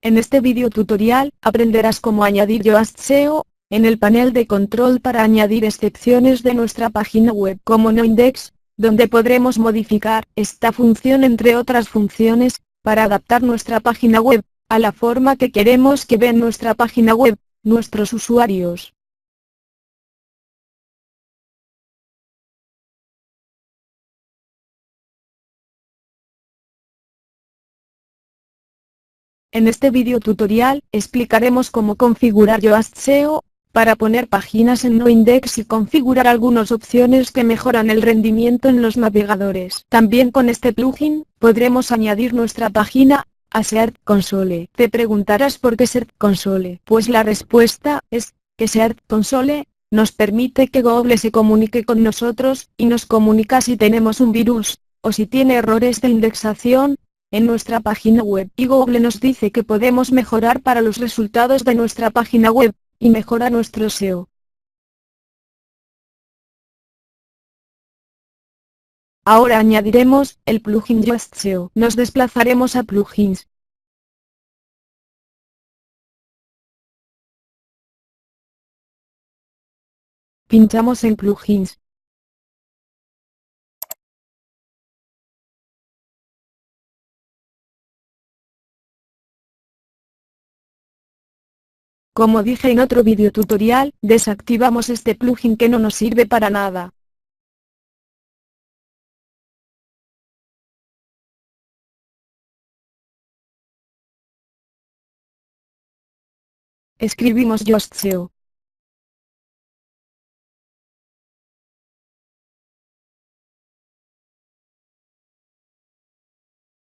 En este video tutorial, aprenderás cómo añadir Yoast SEO en el panel de control para añadir excepciones de nuestra página web como noindex, donde podremos modificar esta función entre otras funciones, para adaptar nuestra página web a la forma que queremos que vean nuestra página web nuestros usuarios. En este video tutorial, explicaremos cómo configurar Yoast SEO, para poner páginas en noindex y configurar algunas opciones que mejoran el rendimiento en los navegadores. También con este plugin, podremos añadir nuestra página a Search Console. Te preguntarás por qué Search Console. Pues la respuesta es que Search Console nos permite que Google se comunique con nosotros, y nos comunica si tenemos un virus, o si tiene errores de indexación en nuestra página web, y Google nos dice que podemos mejorar para los resultados de nuestra página web, y mejora nuestro SEO. Ahora añadiremos el plugin Yoast SEO. Nos desplazaremos a plugins. Pinchamos en plugins. Como dije en otro video tutorial, desactivamos este plugin que no nos sirve para nada. Escribimos Yoast SEO.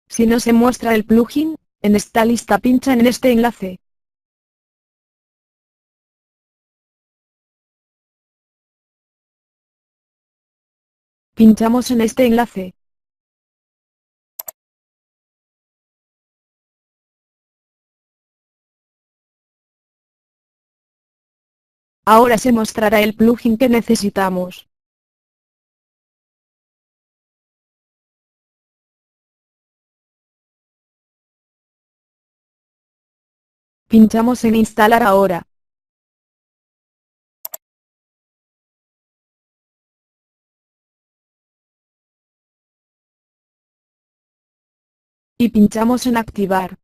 Si no se muestra el plugin en esta lista, pincha en este enlace. Pinchamos en este enlace. Ahora se mostrará el plugin que necesitamos. Pinchamos en instalar ahora. Y pinchamos en activar.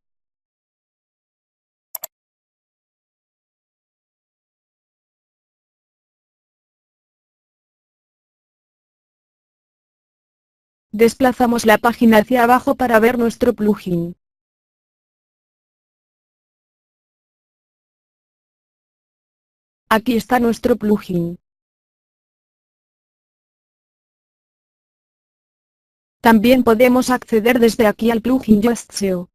Desplazamos la página hacia abajo para ver nuestro plugin. Aquí está nuestro plugin. También podemos acceder desde aquí al plugin Yoast SEO.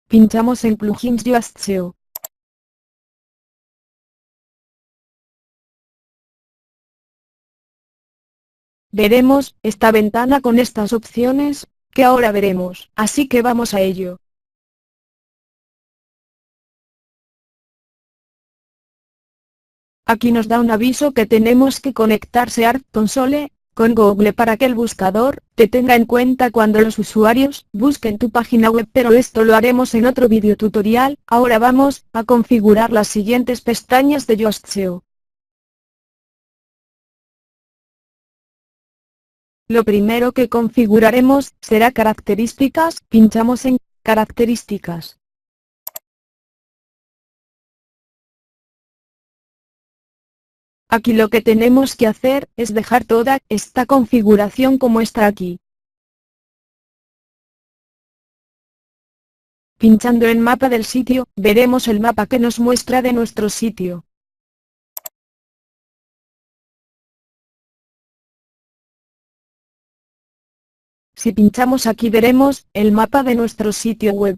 Pinchamos en plugins Yoast SEO. Veremos esta ventana con estas opciones que ahora veremos, así que vamos a ello. Aquí nos da un aviso que tenemos que conectar Search Console con Google para que el buscador te tenga en cuenta cuando los usuarios busquen tu página web, pero esto lo haremos en otro video tutorial. Ahora vamos a configurar las siguientes pestañas de Yoast SEO. Lo primero que configuraremos será características. Pinchamos en características. Aquí lo que tenemos que hacer es dejar toda esta configuración como está aquí. Pinchando en mapa del sitio, veremos el mapa que nos muestra de nuestro sitio. Si pinchamos aquí veremos el mapa de nuestro sitio web.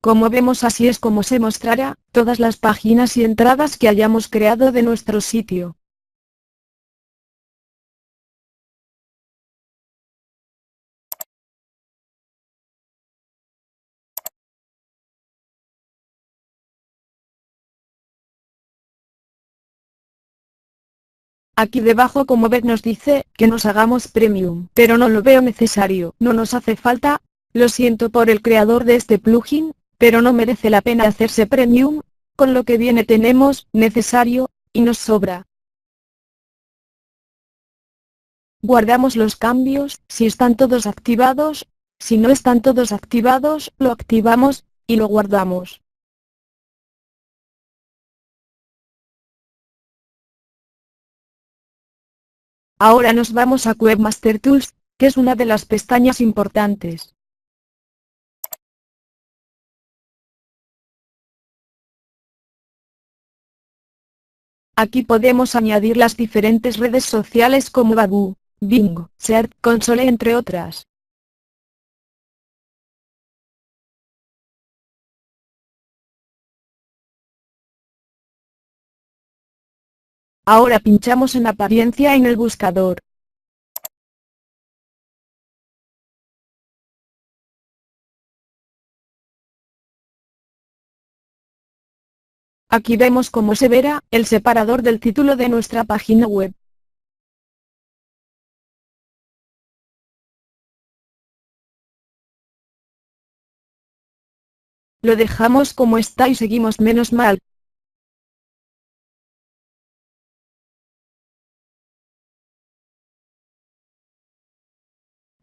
Como vemos, así es como se mostrará todas las páginas y entradas que hayamos creado de nuestro sitio. Aquí debajo como ves nos dice que nos hagamos premium, pero no lo veo necesario, no nos hace falta. Lo siento por el creador de este plugin, pero no merece la pena hacerse premium. Con lo que viene tenemos necesario, y nos sobra. Guardamos los cambios, si están todos activados. Si no están todos activados, lo activamos, y lo guardamos. Ahora nos vamos a Webmaster Tools, que es una de las pestañas importantes. Aquí podemos añadir las diferentes redes sociales como Badoo, Bing, Search Console entre otras. Ahora pinchamos en apariencia en el buscador. Aquí vemos cómo se verá el separador del título de nuestra página web. Lo dejamos como está y seguimos menos mal.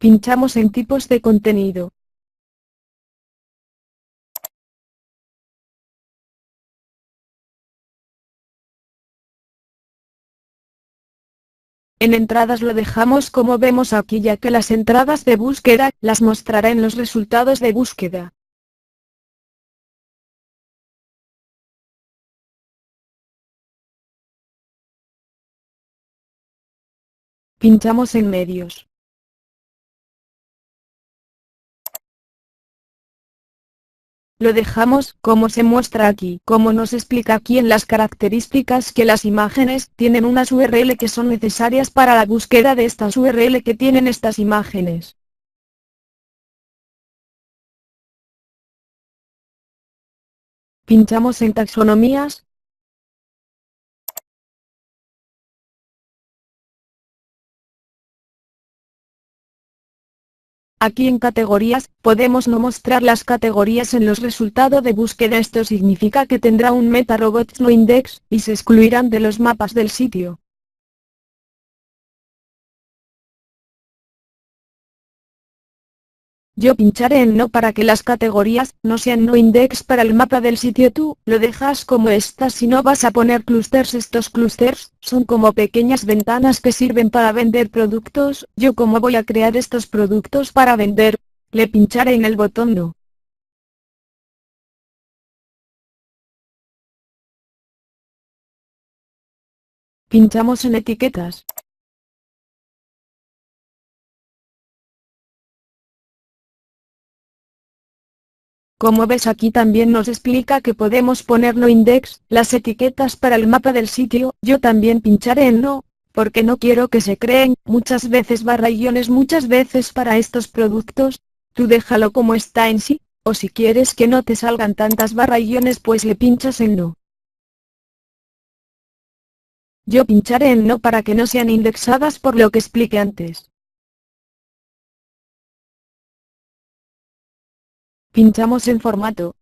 Pinchamos en tipos de contenido. En entradas lo dejamos como vemos aquí ya que las entradas de búsqueda las mostrará en los resultados de búsqueda. Pinchamos en medios. Lo dejamos como se muestra aquí, como nos explica aquí en las características que las imágenes tienen unas URL que son necesarias para la búsqueda de estas URL que tienen estas imágenes. Pinchamos en taxonomías. Aquí en categorías, podemos no mostrar las categorías en los resultados de búsqueda. Esto significa que tendrá un meta robots no index, y se excluirán de los mapas del sitio. Yo pincharé en no para que las categorías no sean no index para el mapa del sitio. Tú lo dejas como está. Si no vas a poner clusters, estos clusters son como pequeñas ventanas que sirven para vender productos. Yo como voy a crear estos productos para vender, le pincharé en el botón no. Pinchamos en etiquetas. Como ves aquí también nos explica que podemos poner no index, las etiquetas para el mapa del sitio. Yo también pincharé en no, porque no quiero que se creen muchas veces barra-guiones muchas veces para estos productos. Tú déjalo como está en sí, o si quieres que no te salgan tantas barra-guiones pues le pinchas en no. Yo pincharé en no para que no sean indexadas por lo que expliqué antes. Pinchamos en formato.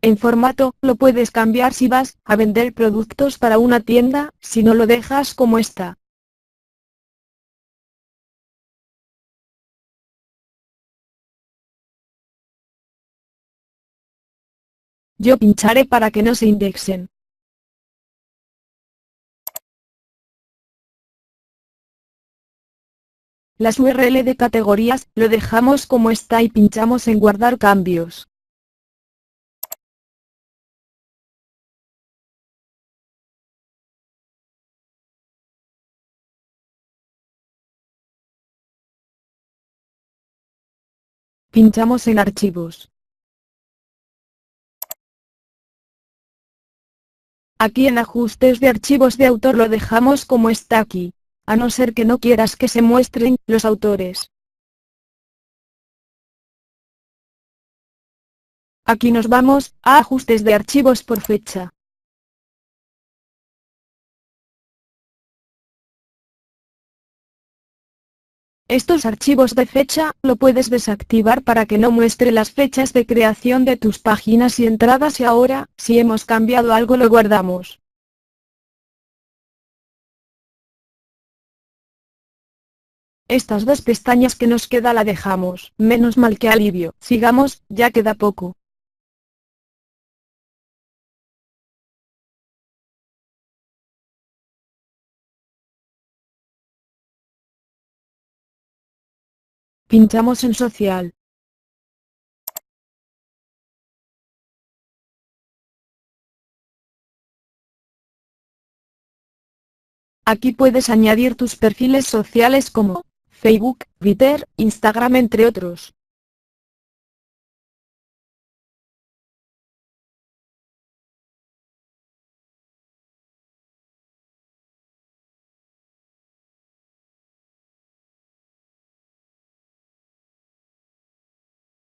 En formato, lo puedes cambiar si vas a vender productos para una tienda, si no lo dejas como está. Yo pincharé para que no se indexen. Las URL de categorías, lo dejamos como está y pinchamos en guardar cambios. Pinchamos en archivos. Aquí en ajustes de archivos de autor lo dejamos como está aquí, a no ser que no quieras que se muestren los autores. Aquí nos vamos a ajustes de archivos por fecha. Estos archivos de fecha lo puedes desactivar para que no muestre las fechas de creación de tus páginas y entradas, y ahora, si hemos cambiado algo, lo guardamos. Estas dos pestañas que nos queda la dejamos, menos mal, que alivio. Sigamos, ya queda poco. Pinchamos en social. Aquí puedes añadir tus perfiles sociales como Facebook, Twitter, Instagram, entre otros.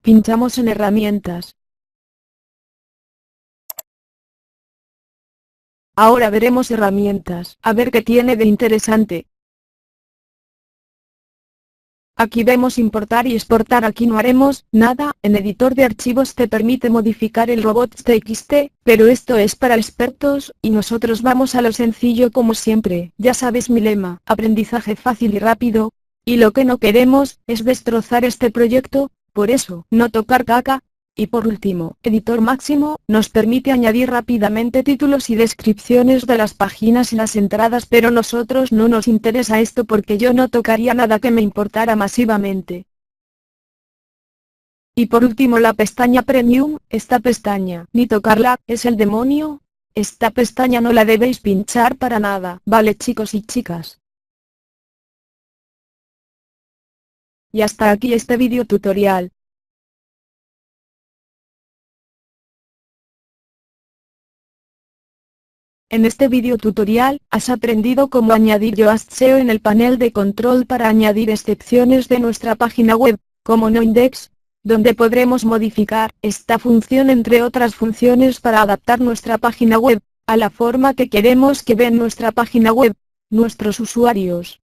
Pinchamos en herramientas. Ahora veremos herramientas, a ver qué tiene de interesante. Aquí vemos importar y exportar. Aquí no haremos nada. En editor de archivos te permite modificar el robots.txt, pero esto es para expertos, y nosotros vamos a lo sencillo como siempre. Ya sabes mi lema, aprendizaje fácil y rápido, y lo que no queremos es destrozar este proyecto, por eso, no tocar caca. Y por último, editor máximo, nos permite añadir rápidamente títulos y descripciones de las páginas y las entradas, pero nosotros no nos interesa esto porque yo no tocaría nada que me importara masivamente. Y por último la pestaña Premium, esta pestaña, ni tocarla, es el demonio. Esta pestaña no la debéis pinchar para nada, ¿vale, chicos y chicas? Y hasta aquí este video tutorial. En este video tutorial, has aprendido cómo añadir Yoast SEO en el panel de control para añadir excepciones de nuestra página web, como noindex, donde podremos modificar esta función entre otras funciones para adaptar nuestra página web a la forma que queremos que vean nuestra página web nuestros usuarios.